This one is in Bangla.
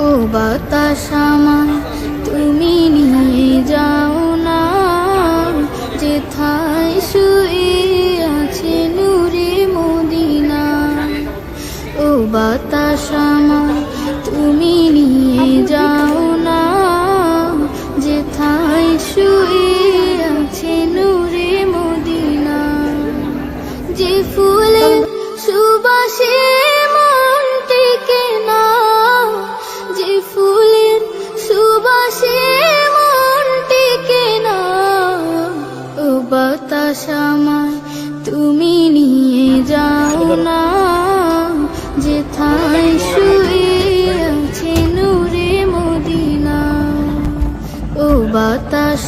ও বাতাস আমায় তুমি নিয়ে যাও না, যেথায় শুয়ে আছে নূরে মদিনা। ও বাতাস আমায় তুমি নিয়ে যাও না, যেথায় শুয়ে আছে নূরে মদিনা। যে ফুলের সুবাসে মন টিকে না, যে ফুলের সুবাসে মন টিকে না। ও বাতাস আমায় তুমি নিয়ে যাও না, যেথায় শুয়ে আছে নূরে মদিনা। ও বাতাস